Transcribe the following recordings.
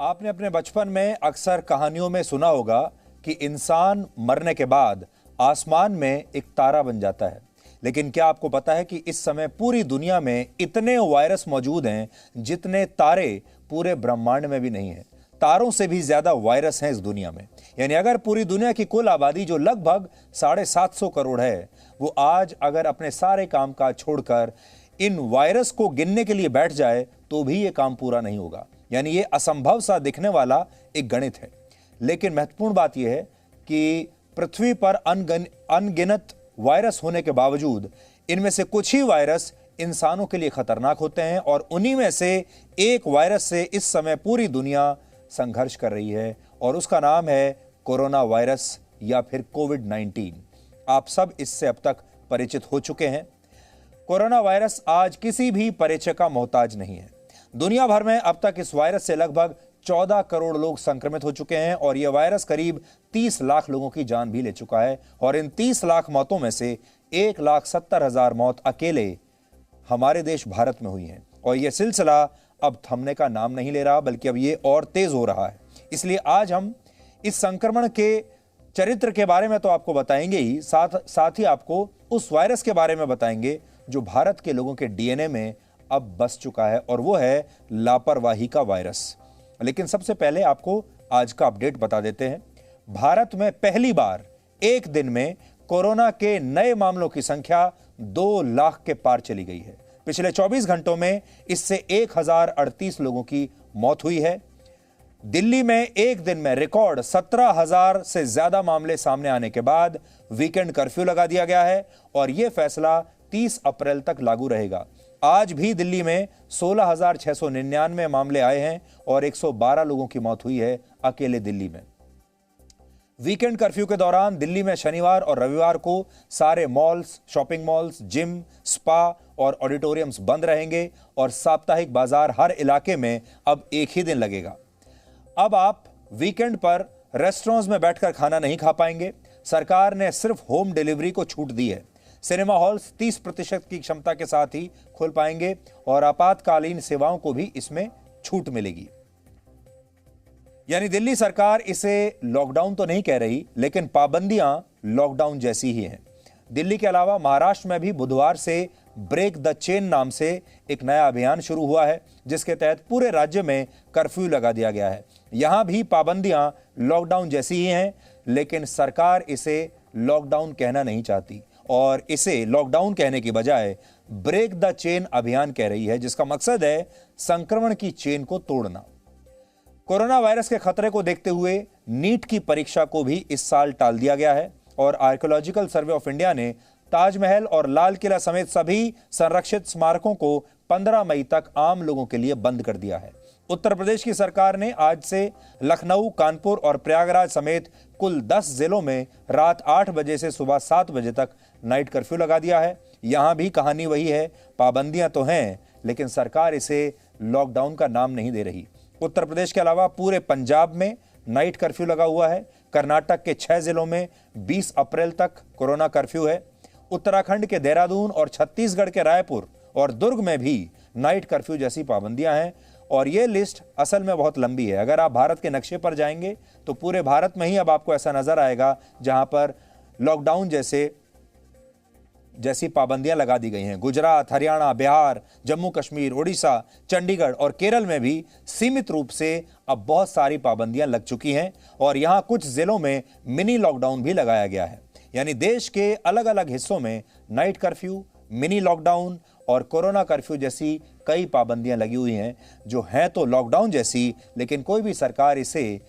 आपने अपने बचपन में अक्सर कहानियों में सुना होगा कि इंसान मरने के बाद आसमान में एक तारा बन जाता है। लेकिन क्या आपको पता है कि इस समय पूरी दुनिया में इतने वायरस मौजूद हैं जितने तारे पूरे ब्रह्मांड में भी नहीं है। तारों से भी ज्यादा वायरस हैं इस दुनिया में। यानी अगर पूरी दुनिया की कुल आबादी जो लगभग 750 करोड़ है, वो आज अगर अपने सारे कामकाज छोड़कर इन वायरस को गिनने के लिए बैठ जाए तो भी ये काम पूरा नहीं होगा। यानी ये असंभव सा दिखने वाला एक गणित है। लेकिन महत्वपूर्ण बात यह है कि पृथ्वी पर अनगिनत वायरस होने के बावजूद इनमें से कुछ ही वायरस इंसानों के लिए खतरनाक होते हैं और उन्हीं में से एक वायरस से इस समय पूरी दुनिया संघर्ष कर रही है और उसका नाम है कोरोना वायरस या फिर कोविड-19। आप सब इससे अब तक परिचित हो चुके हैं। कोरोना वायरस आज किसी भी परिचय का मोहताज नहीं है। दुनिया भर में अब तक इस वायरस से लगभग 14 करोड़ लोग संक्रमित हो चुके हैं और यह वायरस करीब 30 लाख लोगों की जान भी ले चुका है। और इन 30 लाख मौतों में से 1,70,000 मौत अकेले हमारे देश भारत में हुई हैं। और यह सिलसिला अब थमने का नाम नहीं ले रहा, बल्कि अब यह और तेज हो रहा है। इसलिए आज हम इस संक्रमण के चरित्र के बारे में तो आपको बताएंगे ही, साथ ही आपको उस वायरस के बारे में बताएंगे जो भारत के लोगों के डीएनए में अब बस चुका है, और वो है लापरवाही का वायरस। लेकिन सबसे पहले आपको आज का अपडेट बता देते हैं। भारत में पहली बार एक दिन में कोरोना के नए मामलों की संख्या 2 लाख के पार चली गई है। पिछले 24 घंटों में इससे 1038 लोगों की मौत हुई है। दिल्ली में एक दिन में रिकॉर्ड 17,000 से ज्यादा मामले सामने आने के बाद वीकेंड कर्फ्यू लगा दिया गया है और यह फैसला 30 अप्रैल तक लागू रहेगा। आज भी दिल्ली में 16,699 मामले आए हैं और 112 लोगों की मौत हुई है अकेले दिल्ली में। वीकेंड कर्फ्यू के दौरान दिल्ली में शनिवार और रविवार को सारे malls, shopping malls, gym, spa और ऑडिटोरियम्स बंद रहेंगे और साप्ताहिक बाजार हर इलाके में अब एक ही दिन लगेगा। अब आप वीकेंड पर रेस्टोरेंट्स में बैठकर खाना नहीं खा पाएंगे। सरकार ने सिर्फ होम डिलीवरी को छूट दी है। सिनेमा हॉल्स 30% की क्षमता के साथ ही खुल पाएंगे और आपातकालीन सेवाओं को भी इसमें छूट मिलेगी। यानी दिल्ली सरकार इसे लॉकडाउन तो नहीं कह रही, लेकिन पाबंदियां लॉकडाउन जैसी ही हैं। दिल्ली के अलावा महाराष्ट्र में भी बुधवार से ब्रेक द चेन नाम से एक नया अभियान शुरू हुआ है, जिसके तहत पूरे राज्य में कर्फ्यू लगा दिया गया है। यहां भी पाबंदियां लॉकडाउन जैसी ही हैं, लेकिन सरकार इसे लॉकडाउन कहना नहीं चाहती और इसे लॉकडाउन कहने की बजाय ब्रेक द चेन अभियान कह रही है, जिसका मकसद है संक्रमण की चेन को तोड़ना। कोरोना वायरस के खतरे को देखते हुए नीट की परीक्षा को भी इस साल टाल दिया गया है और आर्कियोलॉजिकल सर्वे ऑफ इंडिया ने ताजमहल और लाल किला समेत सभी संरक्षित स्मारकों को 15 मई तक आम लोगों के लिए बंद कर दिया है। उत्तर प्रदेश की सरकार ने आज से लखनऊ, कानपुर और प्रयागराज समेत कुल 10 जिलों में रात 8 बजे से सुबह 7 बजे तक नाइट कर्फ्यू लगा दिया है। यहां भी कहानी वही है, पाबंदियां तो हैं, लेकिन सरकार इसे लॉकडाउन का नाम नहीं दे रही। उत्तर प्रदेश के अलावा पूरे पंजाब में नाइट कर्फ्यू लगा हुआ है। कर्नाटक के 6 जिलों में 20 अप्रैल तक कोरोना कर्फ्यू है। उत्तराखंड के देहरादून और छत्तीसगढ़ के रायपुर और दुर्ग में भी नाइट कर्फ्यू जैसी पाबंदियां हैं और यह लिस्ट असल में बहुत लंबी है। अगर आप भारत के नक्शे पर जाएंगे तो पूरे भारत में ही अब आपको ऐसा नजर आएगा जहां पर लॉकडाउन जैसी पाबंदियां लगा दी गई हैं। गुजरात, हरियाणा, बिहार, जम्मू कश्मीर, ओडिशा, चंडीगढ़ और केरल में भी सीमित रूप से अब बहुत सारी पाबंदियां लग चुकी हैं और यहां कुछ जिलों में मिनी लॉकडाउन भी लगाया गया है। यानी देश के अलग अलग हिस्सों में नाइट कर्फ्यू, मिनी लॉकडाउन और कोरोना कर्फ्यू जैसी कई पाबंदियां लगी हुई हैं, जो हैं तो लॉकडाउन जैसी, लेकिन कोई भी सरकार इसे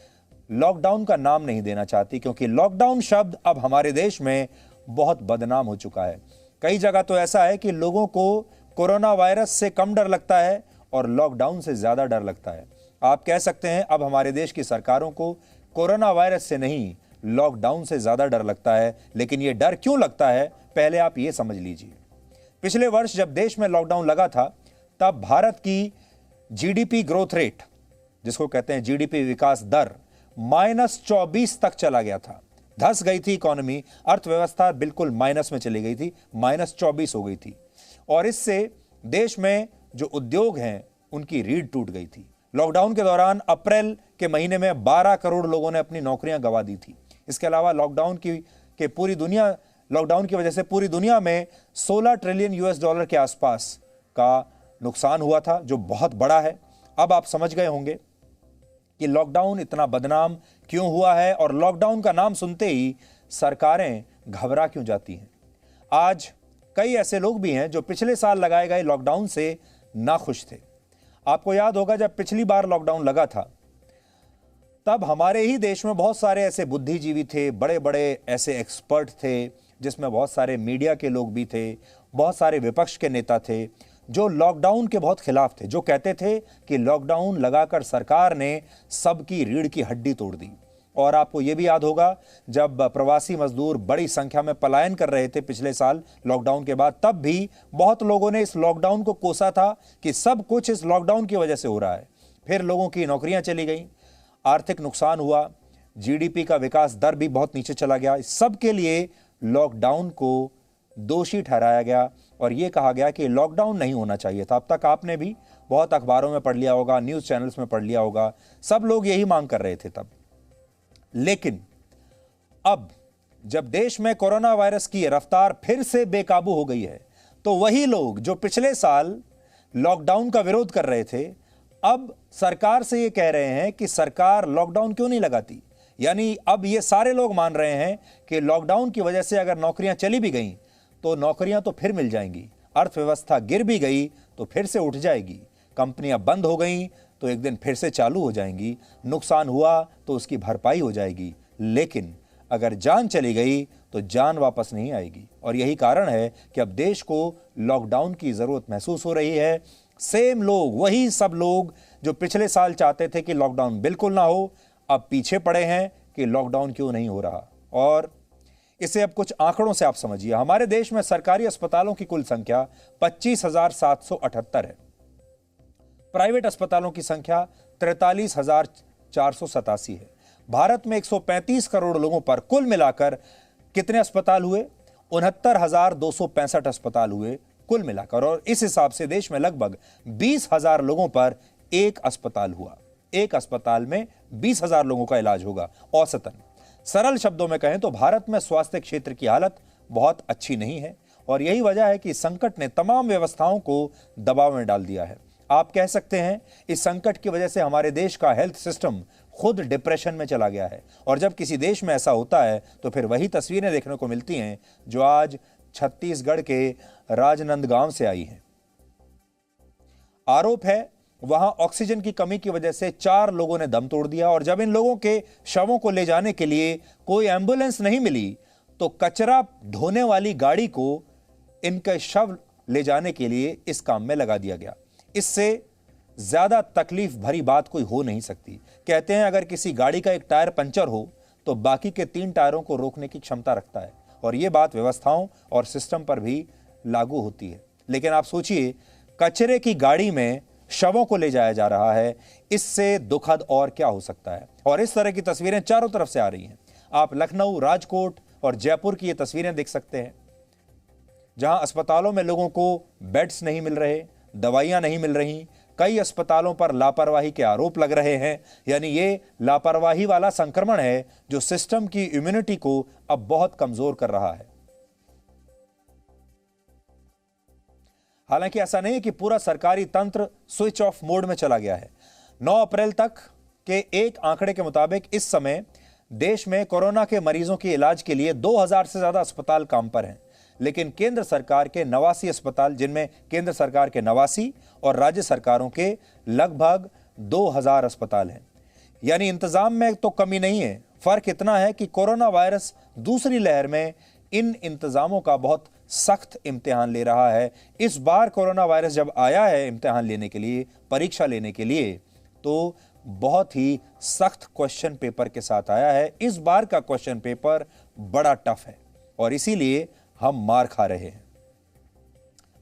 लॉकडाउन का नाम नहीं देना चाहती, क्योंकि लॉकडाउन शब्द अब हमारे देश में बहुत बदनाम हो चुका है। कई जगह तो ऐसा है कि लोगों को कोरोना वायरस से कम डर लगता है और लॉकडाउन से ज्यादा डर लगता है। आप कह सकते हैं अब हमारे देश की सरकारों को कोरोना वायरस से नहीं, लॉकडाउन से ज्यादा डर लगता है। लेकिन यह डर क्यों लगता है, पहले आप यह समझ लीजिए। पिछले वर्ष जब देश में लॉकडाउन लगा था, तब भारत की जीडीपी ग्रोथ रेट, जिसको कहते हैं जीडीपी विकास दर, -24 तक चला गया था। धस गई थी इकोनॉमी, अर्थव्यवस्था बिल्कुल माइनस में चली गई थी, -24 हो गई थी और इससे देश में जो उद्योग हैं उनकी रीढ़ टूट गई थी। लॉकडाउन के दौरान अप्रैल के महीने में 12 करोड़ लोगों ने अपनी नौकरियां गंवा दी थी। इसके अलावा लॉकडाउन की वजह से पूरी दुनिया में 16 ट्रिलियन यूएस डॉलर के आसपास का नुकसान हुआ था, जो बहुत बड़ा है। अब आप समझ गए होंगे कि लॉकडाउन इतना बदनाम क्यों हुआ है और लॉकडाउन का नाम सुनते ही सरकारें घबरा क्यों जाती हैं। आज कई ऐसे लोग भी हैं जो पिछले साल लगाए गए लॉकडाउन से नाखुश थे। आपको याद होगा, जब पिछली बार लॉकडाउन लगा था तब हमारे ही देश में बहुत सारे ऐसे बुद्धिजीवी थे, बड़े बड़े ऐसे एक्सपर्ट थे, जिसमें बहुत सारे मीडिया के लोग भी थे, बहुत सारे विपक्ष के नेता थे, जो लॉकडाउन के बहुत खिलाफ थे, जो कहते थे कि लॉकडाउन लगाकर सरकार ने सबकी रीढ़ की हड्डी तोड़ दी। और आपको यह भी याद होगा, जब प्रवासी मजदूर बड़ी संख्या में पलायन कर रहे थे पिछले साल लॉकडाउन के बाद, तब भी बहुत लोगों ने इस लॉकडाउन को कोसा था कि सब कुछ इस लॉकडाउन की वजह से हो रहा है। फिर लोगों की नौकरियां चली गई, आर्थिक नुकसान हुआ, जीडीपी का विकास दर भी बहुत नीचे चला गया। इस सब के लिए लॉकडाउन को दोषी ठहराया गया और यह कहा गया कि लॉकडाउन नहीं होना चाहिए था। अब तक आपने भी बहुत अखबारों में पढ़ लिया होगा, न्यूज़ चैनल्स में पढ़ लिया होगा, सब लोग यही मांग कर रहे थे तब। लेकिन अब जब देश में कोरोना वायरस की रफ्तार फिर से बेकाबू हो गई है, तो वही लोग जो पिछले साल लॉकडाउन का विरोध कर रहे थे, अब सरकार से ये कह रहे हैं कि सरकार लॉकडाउन क्यों नहीं लगाती। यानी अब ये सारे लोग मान रहे हैं कि लॉकडाउन की वजह से अगर नौकरियां चली भी गईं तो नौकरियां तो फिर मिल जाएंगी, अर्थव्यवस्था गिर भी गई तो फिर से उठ जाएगी, कंपनियां बंद हो गईं तो एक दिन फिर से चालू हो जाएंगी, नुकसान हुआ तो उसकी भरपाई हो जाएगी, लेकिन अगर जान चली गई तो जान वापस नहीं आएगी। और यही कारण है कि अब देश को लॉकडाउन की जरूरत महसूस हो रही है। सेम लोग, वही सब लोग जो पिछले साल चाहते थे कि लॉकडाउन बिल्कुल ना हो, अब पीछे पड़े हैं कि लॉकडाउन क्यों नहीं हो रहा। और इसे अब कुछ आंकड़ों से आप समझिए। हमारे देश में सरकारी अस्पतालों की कुल संख्या 25,778 है, प्राइवेट अस्पतालों की संख्या 43,487 है। भारत में 135 करोड़ लोगों पर कुल मिलाकर कितने अस्पताल हुए? 69,265 अस्पताल हुए कुल मिलाकर। और इस हिसाब से देश में लगभग 20,000 लोगों पर एक अस्पताल हुआ। एक अस्पताल में 20,000 लोगों का इलाज होगा औसतन। सरल शब्दों में कहें तो भारत में स्वास्थ्य क्षेत्र की हालत बहुत अच्छी नहीं है और यही वजह है कि संकट ने तमाम व्यवस्थाओं को दबाव में डाल दिया है। आप कह सकते हैं इस संकट की वजह से हमारे देश का हेल्थ सिस्टम खुद डिप्रेशन में चला गया है। और जब किसी देश में ऐसा होता है तो फिर वही तस्वीरें देखने को मिलती हैं जो आज छत्तीसगढ़ के राजनांदगांव से आई हैं। आरोप है वहां ऑक्सीजन की कमी की वजह से 4 लोगों ने दम तोड़ दिया और जब इन लोगों के शवों को ले जाने के लिए कोई एम्बुलेंस नहीं मिली तो कचरा ढोने वाली गाड़ी को इनके शव ले जाने के लिए इस काम में लगा दिया गया। इससे ज्यादा तकलीफ भरी बात कोई हो नहीं सकती। कहते हैं अगर किसी गाड़ी का एक टायर पंचर हो तो बाकी के 3 टायरों को रोकने की क्षमता रखता है और यह बात व्यवस्थाओं और सिस्टम पर भी लागू होती है। लेकिन आप सोचिए, कचरे की गाड़ी में शवों को ले जाया जा रहा है, इससे दुखद और क्या हो सकता है। और इस तरह की तस्वीरें चारों तरफ से आ रही हैं। आप लखनऊ, राजकोट और जयपुर की ये तस्वीरें देख सकते हैं जहां अस्पतालों में लोगों को बेड्स नहीं मिल रहे, दवाइयां नहीं मिल रही, कई अस्पतालों पर लापरवाही के आरोप लग रहे हैं। यानी ये लापरवाही वाला संक्रमण है जो सिस्टम की इम्यूनिटी को अब बहुत कमजोर कर रहा है। हालांकि ऐसा नहीं है कि पूरा सरकारी तंत्र स्विच ऑफ मोड में चला गया है। 9 अप्रैल तक के एक आंकड़े के मुताबिक इस समय देश में कोरोना के मरीजों के इलाज के लिए 2000 से ज्यादा अस्पताल काम पर हैं। लेकिन केंद्र सरकार के 89 अस्पताल, जिनमें केंद्र सरकार के 89 और राज्य सरकारों के लगभग 2000 अस्पताल हैं। यानी इंतजाम में तो कमी नहीं है, फर्क इतना है कि कोरोना वायरस दूसरी लहर में इन इंतजामों का बहुत सख्त इम्तिहान ले रहा है। इस बार कोरोना वायरस जब आया है इम्तिहान लेने के लिए, परीक्षा लेने के लिए, तो बहुत ही सख्त क्वेश्चन पेपर के साथ आया है। इस बार का क्वेश्चन पेपर बड़ा टफ है और इसीलिए हम मार खा रहे हैं।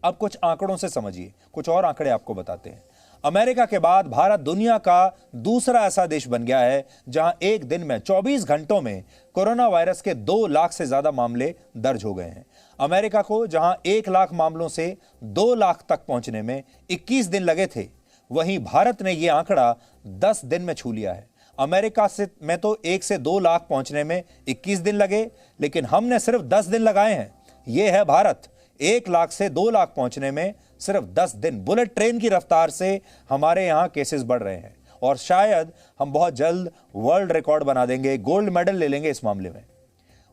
अब कुछ आंकड़ों से समझिए, कुछ और आंकड़े आपको बताते हैं। अमेरिका के बाद भारत दुनिया का दूसरा ऐसा देश बन गया है जहां एक दिन में 24 घंटों में कोरोना वायरस के 2 लाख से ज्यादा मामले दर्ज हो गए हैं। अमेरिका को जहां 1 लाख मामलों से 2 लाख तक पहुंचने में 21 दिन लगे थे, वहीं भारत ने यह आंकड़ा 10 दिन में छू लिया है। अमेरिका में तो 1 से 2 लाख पहुंचने में 21 दिन लगे, लेकिन हमने सिर्फ 10 दिन लगाए हैं। यह है भारत, 1 लाख से 2 लाख पहुंचने में सिर्फ 10 दिन। बुलेट ट्रेन की रफ्तार से हमारे यहां केसेस बढ़ रहे हैं और शायद हम बहुत जल्द वर्ल्ड रिकॉर्ड बना देंगे, गोल्ड मेडल ले लेंगे इस मामले में।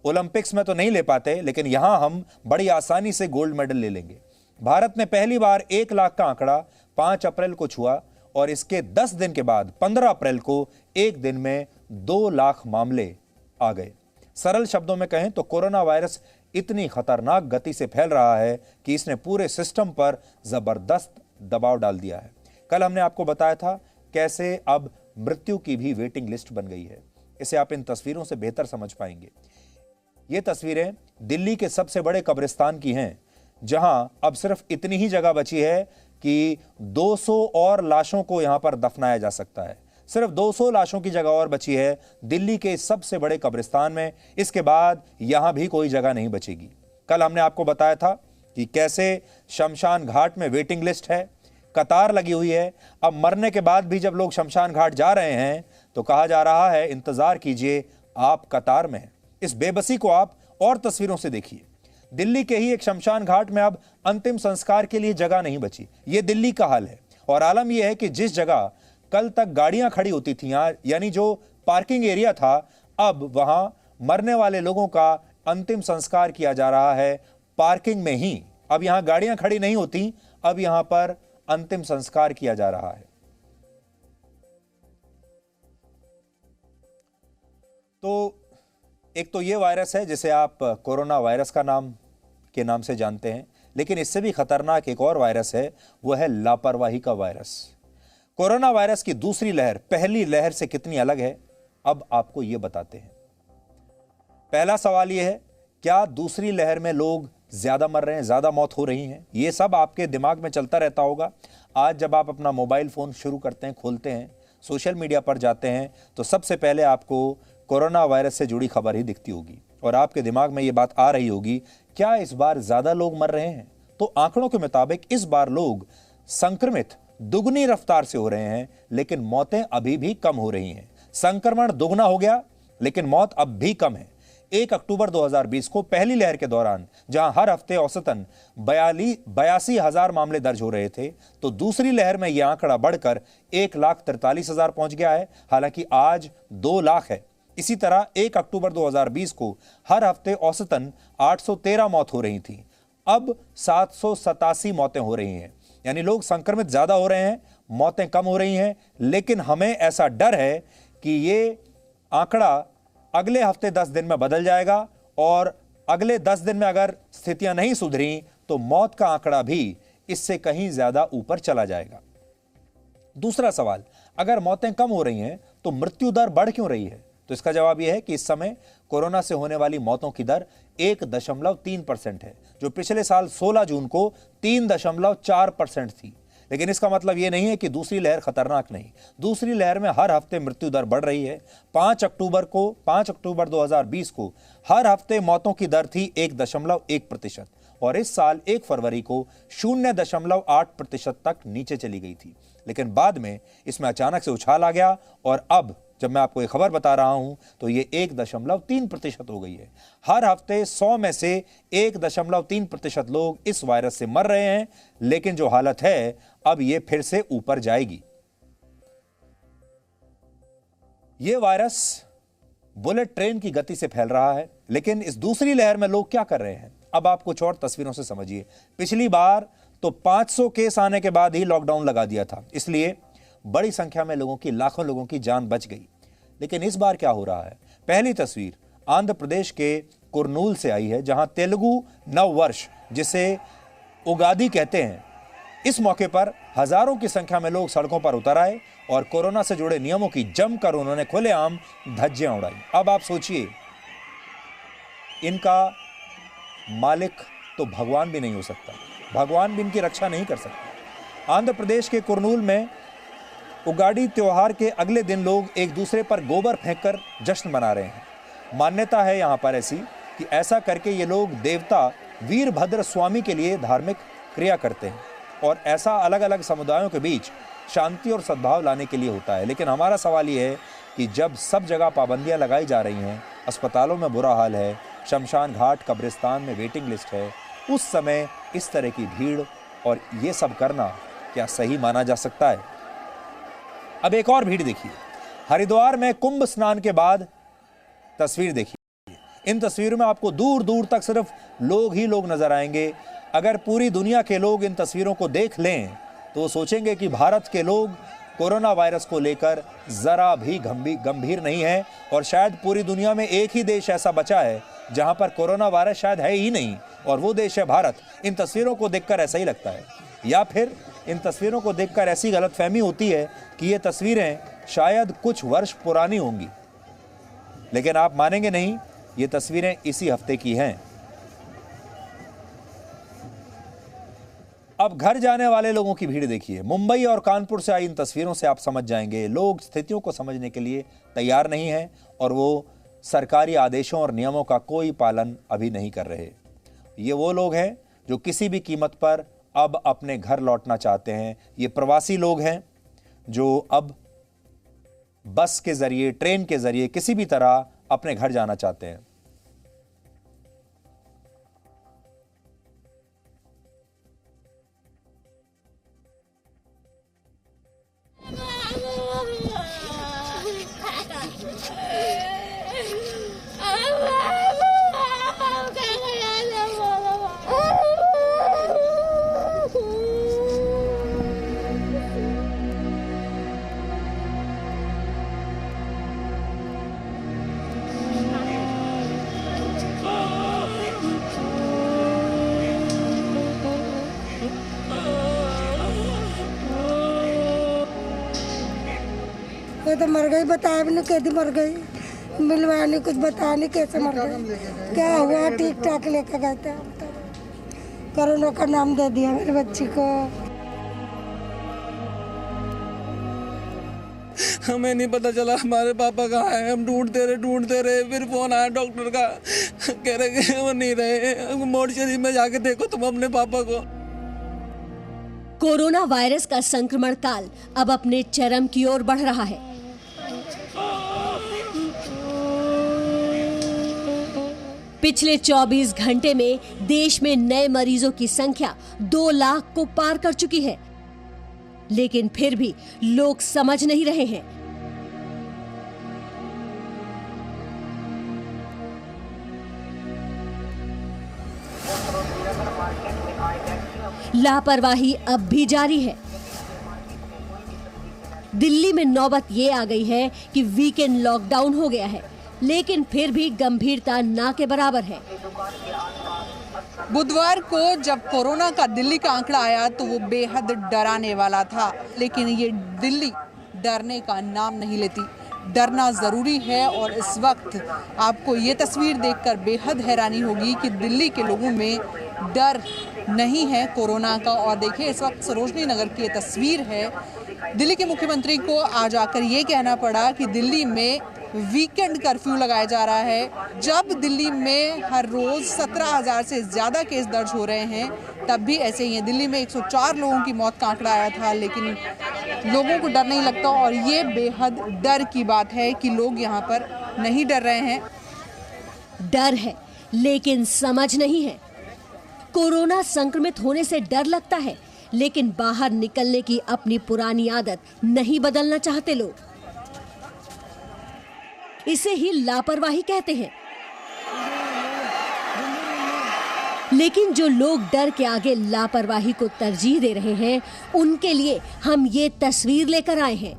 ओलंपिक्स में तो नहीं ले पाते, लेकिन यहां हम बड़ी आसानी से गोल्ड मेडल ले लेंगे। भारत ने पहली बार 1 लाख का आंकड़ा 5 अप्रैल को छुआ और इसके 10 दिन के बाद 15 अप्रैल को एक दिन में 2 लाख मामले आ गए। सरल शब्दों में कहें तो कोरोना वायरस इतनी खतरनाक गति से फैल रहा है कि इसने पूरे सिस्टम पर जबरदस्त दबाव डाल दिया है। कल हमने आपको बताया था कैसे अब मृत्यु की भी वेटिंग लिस्ट बन गई है। इसे आप इन तस्वीरों से बेहतर समझ पाएंगे। ये तस्वीरें दिल्ली के सबसे बड़े कब्रिस्तान की हैं, जहां अब सिर्फ इतनी ही जगह बची है कि 200 और लाशों को यहां पर दफनाया जा सकता है। सिर्फ 200 लाशों की जगह और बची है दिल्ली के सबसे बड़े कब्रिस्तान में। इसके बाद यहां भी कोई जगह नहीं बचेगी। कल हमने आपको बताया था कि कैसे शमशान घाट में वेटिंग लिस्ट है, कतार लगी हुई है। अब मरने के बाद भी जब लोग शमशान घाट जा रहे हैं तो कहा जा रहा है इंतजार कीजिए, आप कतार में हैं। इस बेबसी को आप और तस्वीरों से देखिए। दिल्ली के ही एक शमशान घाट में अब अंतिम संस्कार के लिए जगह नहीं बची। यह दिल्ली का हाल है और आलम यह है कि जिस जगह कल तक गाड़ियां खड़ी होती थी, यानी जो पार्किंग एरिया था, अब वहां मरने वाले लोगों का अंतिम संस्कार किया जा रहा है पार्किंग में ही। अब यहां गाड़ियां खड़ी नहीं होती, अब यहां पर अंतिम संस्कार किया जा रहा है। तो एक तो यह वायरस है जिसे आप कोरोना वायरस के नाम से जानते हैं, लेकिन इससे भी खतरनाक एक और वायरस है, वह है लापरवाही का वायरस। कोरोना वायरस की दूसरी लहर पहली लहर से कितनी अलग है, अब आपको यह बताते हैं। पहला सवाल यह है, क्या दूसरी लहर में लोग ज्यादा मर रहे हैं, ज्यादा मौत हो रही हैं? यह सब आपके दिमाग में चलता रहता होगा। आज जब आप अपना मोबाइल फोन शुरू करते हैं, खोलते हैं, सोशल मीडिया पर जाते हैं, तो सबसे पहले आपको कोरोना वायरस से जुड़ी खबर ही दिखती होगी और आपके दिमाग में यह बात आ रही होगी, क्या इस बार ज्यादा लोग मर रहे हैं? तो आंकड़ों के मुताबिक इस बार लोग संक्रमित दुगनी रफ्तार से हो रहे हैं, लेकिन मौतें अभी भी कम हो रही हैं। संक्रमण दुगना हो गया, लेकिन मौत अब भी कम है। 1 अक्टूबर 2020 को पहली लहर के दौरान जहां हर हफ्ते औसतन 82,000 मामले दर्ज हो रहे थे, तो दूसरी लहर में यह आंकड़ा बढ़कर 1,43,000 पहुंच गया है। हालांकि आज 2 लाख है। इसी तरह 1 अक्टूबर 2020 को हर हफ्ते औसतन 813 मौत हो रही थी, अब 787 मौतें हो रही हैं। यानी लोग संक्रमित ज्यादा हो रहे हैं, मौतें कम हो रही हैं। लेकिन हमें ऐसा डर है कि ये आंकड़ा अगले हफ्ते 10 दिन में बदल जाएगा और अगले 10 दिन में अगर स्थितियां नहीं सुधरी तो मौत का आंकड़ा भी इससे कहीं ज्यादा ऊपर चला जाएगा। दूसरा सवाल, अगर मौतें कम हो रही हैं तो मृत्यु दर बढ़ क्यों रही है? तो इसका जवाब यह है कि इस समय कोरोना से होने वाली मौतों की दर 1.3% है, जो पिछले साल 16 जून को 3.4% थी। लेकिन इसका मतलब यह नहीं है कि दूसरी लहर खतरनाक नहीं। दूसरी लहर में हर हफ्ते मृत्यु दर बढ़ रही है। 5 अक्टूबर 2020 को हर हफ्ते मौतों की दर थी 1.1% और इस साल 1 फरवरी को 0.8% तक नीचे चली गई थी। लेकिन बाद में इसमें अचानक से उछाल आ गया और अब जब मैं आपको ये खबर बता रहा हूं तो ये 1.3% हो गई है। हर हफ्ते 100 में से 1.3% लोग इस वायरस से मर रहे हैं, लेकिन जो हालत है अब ये फिर से ऊपर जाएगी। ये वायरस बुलेट ट्रेन की गति से फैल रहा है, लेकिन इस दूसरी लहर में लोग क्या कर रहे हैं, अब आप कुछ और तस्वीरों से समझिए। पिछली बार तो 500 केस आने के बाद ही लॉकडाउन लगा दिया था, इसलिए बड़ी संख्या में लोगों की, लाखों लोगों की जान बच गई। लेकिन इस बार क्या हो रहा है? पहली तस्वीर आंध्र प्रदेश के कुर्नूल से आई है, जहां तेलुगु नव वर्ष, जिसे उगादी कहते हैं, इस मौके पर हजारों की संख्या में लोग सड़कों पर उतर आए और कोरोना से जुड़े नियमों की जमकर उन्होंने खुलेआम धज्जियां उड़ाई। अब आप सोचिए, इनका मालिक तो भगवान भी नहीं हो सकता, भगवान भी इनकी रक्षा नहीं कर सकता। आंध्र प्रदेश के कुर्नूल में उगाड़ी त्योहार के अगले दिन लोग एक दूसरे पर गोबर फेंककर जश्न मना रहे हैं। मान्यता है यहां पर ऐसी कि ऐसा करके ये लोग देवता वीरभद्र स्वामी के लिए धार्मिक क्रिया करते हैं और ऐसा अलग अलग समुदायों के बीच शांति और सद्भाव लाने के लिए होता है। लेकिन हमारा सवाल ये है कि जब सब जगह पाबंदियां लगाई जा रही हैं, अस्पतालों में बुरा हाल है, शमशान घाट कब्रिस्तान में वेटिंग लिस्ट है, उस समय इस तरह की भीड़ और ये सब करना क्या सही माना जा सकता है? अब एक और भीड़ देखिए, हरिद्वार में कुंभ स्नान के बाद तस्वीर देखिए। इन तस्वीरों में आपको दूर दूर तक सिर्फ लोग ही लोग नजर आएंगे। अगर पूरी दुनिया के लोग इन तस्वीरों को देख लें तो वो सोचेंगे कि भारत के लोग कोरोना वायरस को लेकर जरा भी गंभीर नहीं है, और शायद पूरी दुनिया में एक ही देश ऐसा बचा है जहां पर कोरोना वायरस शायद है ही नहीं, और वो देश है भारत। इन तस्वीरों को देखकर ऐसा ही लगता है, या फिर इन तस्वीरों को देखकर ऐसी गलतफहमी होती है कि ये तस्वीरें शायद कुछ वर्ष पुरानी होंगी। लेकिन आप मानेंगे नहीं, ये तस्वीरें इसी हफ्ते की हैं। अब घर जाने वाले लोगों की भीड़ देखिए। मुंबई और कानपुर से आई इन तस्वीरों से आप समझ जाएंगे, लोग स्थितियों को समझने के लिए तैयार नहीं हैं और वो सरकारी आदेशों और नियमों का कोई पालन अभी नहीं कर रहे। ये वो लोग हैं जो किसी भी कीमत पर अब अपने घर लौटना चाहते हैं। ये प्रवासी लोग हैं जो अब बस के जरिए, ट्रेन के जरिए किसी भी तरह अपने घर जाना चाहते हैं। ये तो मर गई, बताया भी नहीं कैसे मर गई, मिलवाया नहीं, कुछ बताया नहीं कैसे मर गई, क्या हुआ। ठीक ठाक लेकर गए थे, हम तो कोरोना का नाम दे दिया मेरे बच्ची को। हमें नहीं पता चला हमारे पापा कहाँ हैं। हम ढूंढते रहे, फिर फोन आया डॉक्टर का, कह रहे कि वो नहीं रहे, मोर्चरी में जाके देखो तुम अपने पापा को। कोरोना वायरस का संक्रमण काल अब अपने चरम की ओर बढ़ रहा है। पिछले 24 घंटे में देश में नए मरीजों की संख्या 2 लाख को पार कर चुकी है, लेकिन फिर भी लोग समझ नहीं रहे हैं। लापरवाही अब भी जारी है। दिल्ली में नौबत ये आ गई है कि वीकेंड लॉकडाउन हो गया है, लेकिन फिर भी गंभीरता ना के बराबर है। बुधवार को जब कोरोना का दिल्ली का आंकड़ा आया तो वो बेहद डराने वाला था, लेकिन ये दिल्ली डरने का नाम नहीं लेती। डरना ज़रूरी है और इस वक्त आपको ये तस्वीर देखकर बेहद हैरानी होगी कि दिल्ली के लोगों में डर नहीं है कोरोना का। और देखिए, इस वक्त सरोजनी नगर की ये तस्वीर है। दिल्ली के मुख्यमंत्री को आज आकर ये कहना पड़ा कि दिल्ली में वीकेंड कर्फ्यू लगाया जा रहा है। जब दिल्ली में हर रोज 17,000 से ज़्यादा केस दर्ज हो रहे हैं, तब भी ऐसे ही है। दिल्ली में 104 लोगों की मौत का आंकड़ा आया था, लेकिन लोगों को डर नहीं लगता। और ये बेहद डर की बात है कि लोग यहाँ पर नहीं डर रहे हैं। डर है लेकिन समझ नहीं है। कोरोना संक्रमित होने से डर लगता है, लेकिन बाहर निकलने की अपनी पुरानी आदत नहीं बदलना चाहते लोग। इसे ही लापरवाही कहते हैं। लेकिन जो लोग डर के आगे लापरवाही को तरजीह दे रहे हैं, उनके लिए हम ये तस्वीर लेकर आए हैं।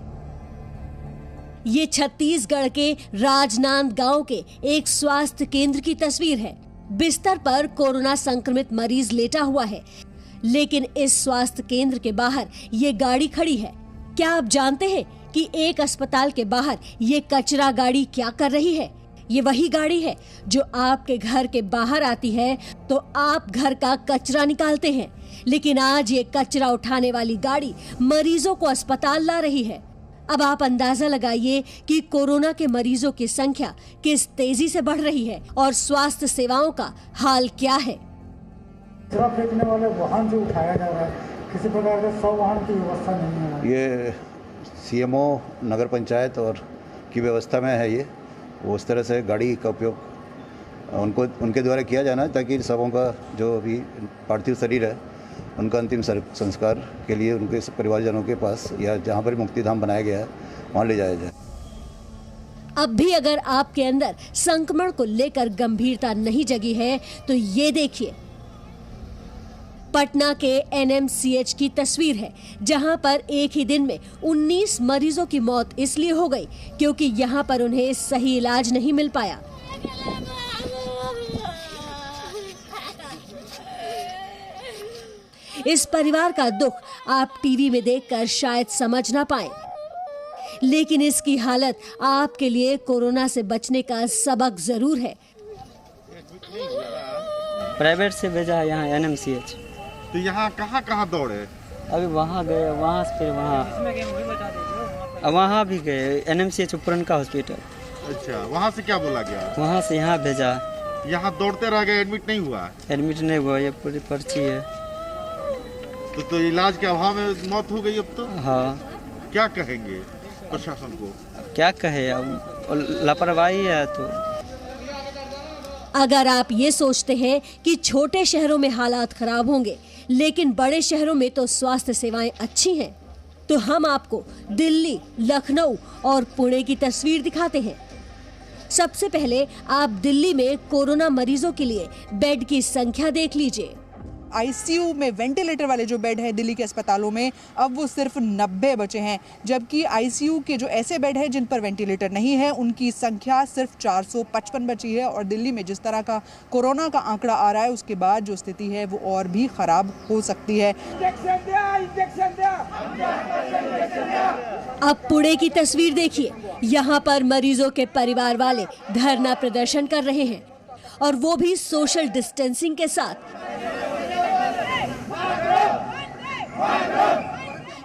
ये छत्तीसगढ़ के राजनांदगांव के एक स्वास्थ्य केंद्र की तस्वीर है। बिस्तर पर कोरोना संक्रमित मरीज लेटा हुआ है, लेकिन इस स्वास्थ्य केंद्र के बाहर ये गाड़ी खड़ी है। क्या आप जानते हैं कि एक अस्पताल के बाहर ये कचरा गाड़ी क्या कर रही है? ये वही गाड़ी है जो आपके घर के बाहर आती है तो आप घर का कचरा निकालते हैं, लेकिन आज ये कचरा उठाने वाली गाड़ी मरीजों को अस्पताल ला रही है। अब आप अंदाजा लगाइए कि कोरोना के मरीजों की संख्या किस तेजी से बढ़ रही है और स्वास्थ्य सेवाओं का हाल क्या है। कचरा फेंकने वाले वाहन जो उठाया जा रहा है, किसी प्रकार का 100 वाहन की व्यवस्था नहीं है। ये सीएमओ नगर पंचायत और की व्यवस्था में है ये, वो उस तरह से गाड़ी का उपयोग उनके द्वारा किया जाना है ताकि सबों का जो अभी पार्थिव शरीर है उनका अंतिम संस्कार के लिए उनके परिवारजनों के पास या जहाँ पर मुक्तिधाम बनाया गया है वहाँ ले जाया जाए। अब भी अगर आपके अंदर संक्रमण को लेकर गंभीरता नहीं जगी है तो ये देखिए, पटना के एनएमसीएच की तस्वीर है जहां पर एक ही दिन में 19 मरीजों की मौत इसलिए हो गई क्योंकि यहां पर उन्हें सही इलाज नहीं मिल पाया। इस परिवार का दुख आप टीवी में देखकर शायद समझ ना पाए, लेकिन इसकी हालत आपके लिए कोरोना से बचने का सबक जरूर है। प्राइवेट से भेजा है यहाँ एनएमसीएच। तो यहाँ कहाँ दौड़े? अभी वहाँ गए, वहाँ से फिर वहाँ भी गए एनएमसीएच उपरन का हॉस्पिटल। अच्छा, वहाँ से क्या बोला गया? वहाँ से यहाँ भेजा। यहाँ दौड़ते रह गए, एडमिट नहीं हुआ? एडमिट नहीं हुआ, ये पूरी पर्ची है। तो इलाज के अभाव में मौत हो गई अब तो? हाँ। क्या कहेंगे प्रशासन को? क्या कहे, अब लापरवाही है। तो अगर आप ये सोचते हैं कि छोटे शहरों में हालात खराब होंगे लेकिन बड़े शहरों में तो स्वास्थ्य सेवाएं अच्छी हैं, तो हम आपको दिल्ली, लखनऊ और पुणे की तस्वीर दिखाते हैं। सबसे पहले आप दिल्ली में कोरोना मरीजों के लिए बेड की संख्या देख लीजिए। आईसीयू में वेंटिलेटर वाले जो बेड है दिल्ली के अस्पतालों में अब वो सिर्फ 90 बचे हैं, जबकि आईसीयू के जो ऐसे बेड है जिन पर वेंटिलेटर नहीं है उनकी संख्या सिर्फ 455 बची है। और दिल्ली में जिस तरह का कोरोना का आंकड़ा आ रहा है उसके बाद जो स्थिति है वो और भी खराब हो सकती है। अब पुणे की तस्वीर देखिए, यहाँ पर मरीजों के परिवार वाले धरना प्रदर्शन कर रहे हैं और वो भी सोशल डिस्टेंसिंग के साथ।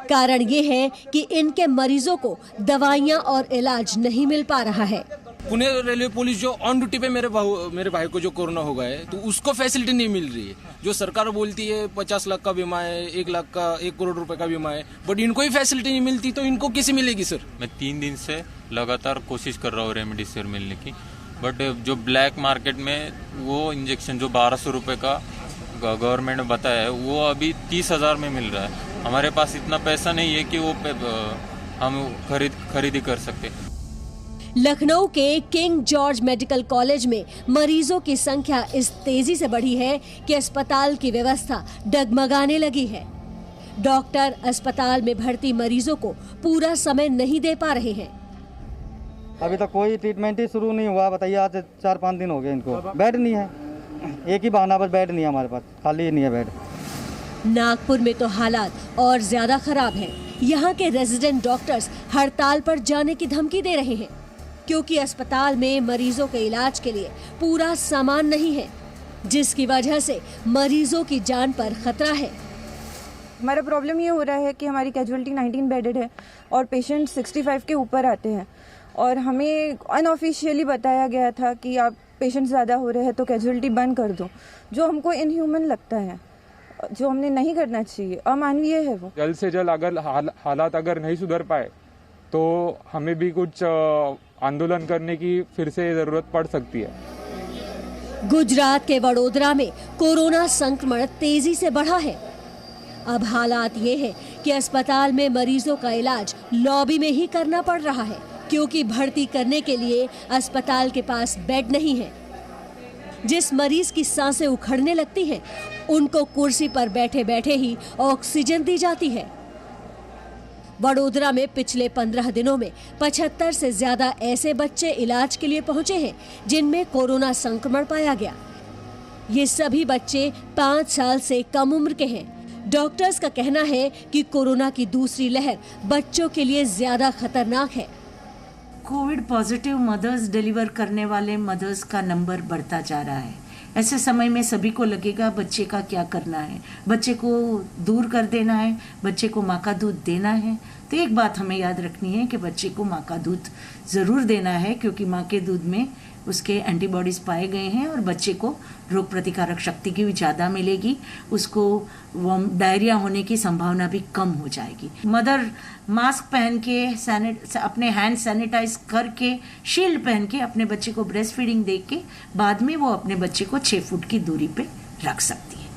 कारण ये है कि इनके मरीजों को दवाइयां और इलाज नहीं मिल पा रहा है। पुणे रेलवे पुलिस जो ऑन ड्यूटी पे मेरे भाई को जो कोरोना हो गया है तो उसको फैसिलिटी नहीं मिल रही है। जो सरकार बोलती है 50 लाख का बीमा है, 1 लाख का 1 करोड़ रुपए का बीमा है, बट इनको ही फैसिलिटी नहीं मिलती तो इनको कैसे मिलेगी सर? मैं 3 दिन से लगातार कोशिश कर रहा हूँ रेमडेसिविर मिलने की, बट जो ब्लैक मार्केट में वो इंजेक्शन जो 1200 रुपए का गवर्नमेंट ने बताया है वो अभी 30,000 में मिल रहा है। हमारे पास इतना पैसा नहीं है कि वो हम खरीदी कर सकते। लखनऊ के किंग जॉर्ज मेडिकल कॉलेज में मरीजों की संख्या इस तेजी से बढ़ी है कि अस्पताल की व्यवस्था डगमगाने लगी है। डॉक्टर अस्पताल में भर्ती मरीजों को पूरा समय नहीं दे पा रहे हैं। अभी तक कोई ट्रीटमेंट ही शुरू नहीं हुआ। बताइए, आज 4-5 दिन हो गए इनको। बेड नहीं है, एक ही बहाना, बस बेड नहीं है हमारे पास, खाली नहीं है बेड। नागपुर में तो हालात और ज्यादा खराब हैं। यहाँ के रेजिडेंट डॉक्टर्स हड़ताल पर जाने की धमकी दे रहे हैं क्योंकि अस्पताल में मरीजों के इलाज के लिए पूरा सामान नहीं है, जिसकी वजह से मरीजों की जान पर खतरा है। हमारा प्रॉब्लम ये हो रहा है कि हमारी कैजुअलिटी 19 बेडेड है और पेशेंट 65 के ऊपर आते हैं और हमें अनऑफिशियली बताया गया था कि आप पेशेंट ज़्यादा हो रहे हैं तो कैजुअलिटी बंद कर दो, जो हमको इनह्यूमन लगता है, जो हमने नहीं करना चाहिए, अमानवीय है वो। जल्द से जल्द अगर हालात अगर नहीं सुधर पाए तो हमें भी कुछ आंदोलन करने की फिर से जरूरत पड़ सकती है। गुजरात के वडोदरा में कोरोना संक्रमण तेजी से बढ़ा है। अब हालात ये है कि अस्पताल में मरीजों का इलाज लॉबी में ही करना पड़ रहा है क्योंकि भर्ती करने के लिए अस्पताल के पास बेड नहीं है। जिस मरीज की सांसें उखड़ने लगती हैं, उनको कुर्सी पर बैठे बैठे ही ऑक्सीजन दी जाती है। वडोदरा में पिछले 15 दिनों में 75 से ज्यादा ऐसे बच्चे इलाज के लिए पहुंचे हैं जिनमें कोरोना संक्रमण पाया गया। ये सभी बच्चे 5 साल से कम उम्र के हैं। डॉक्टर्स का कहना है कि कोरोना की दूसरी लहर बच्चों के लिए ज्यादा खतरनाक है। कोविड पॉजिटिव मदर्स डिलीवर करने वाले मदर्स का नंबर बढ़ता जा रहा है। ऐसे समय में सभी को लगेगा बच्चे का क्या करना है, बच्चे को दूर कर देना है, बच्चे को माँ का दूध देना है। तो एक बात हमें याद रखनी है कि बच्चे को माँ का दूध ज़रूर देना है, क्योंकि माँ के दूध में उसके एंटीबॉडीज़ पाए गए हैं और बच्चे को रोग प्रतिकारक शक्ति की भी ज़्यादा मिलेगी, उसको डायरिया होने की संभावना भी कम हो जाएगी। मदर मास्क पहन के अपने हैंड सैनिटाइज करके शील्ड पहन के अपने बच्चे को ब्रेस्ट फीडिंग दे के बाद में वो अपने बच्चे को 6 फुट की दूरी पे रख सकती है।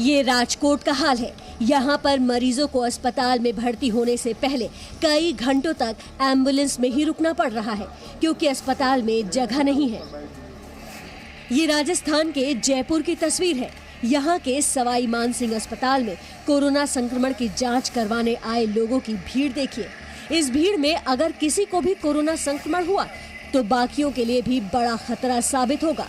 ये राजकोट का हाल है। यहाँ पर मरीजों को अस्पताल में भर्ती होने से पहले कई घंटों तक एम्बुलेंस में ही रुकना पड़ रहा है, क्योंकि अस्पताल में जगह नहीं है। ये राजस्थान के जयपुर की तस्वीर है। यहाँ के सवाई मानसिंह अस्पताल में कोरोना संक्रमण की जांच करवाने आए लोगों की भीड़ देखिए। इस भीड़ में अगर किसी को भी कोरोना संक्रमण हुआ तो बाकियों के लिए भी बड़ा खतरा साबित होगा।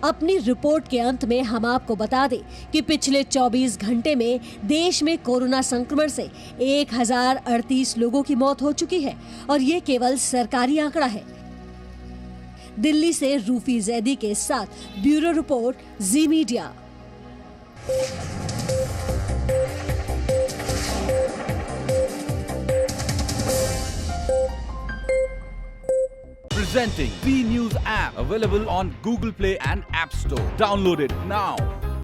अपनी रिपोर्ट के अंत में हम आपको बता दें कि पिछले 24 घंटे में देश में कोरोना संक्रमण से 1038 लोगों की मौत हो चुकी है और ये केवल सरकारी आंकड़ा है। दिल्ली से रूफी जैदी के साथ bureau report, ji media. Presenting B News app, available on Google Play and App Store. Download it now.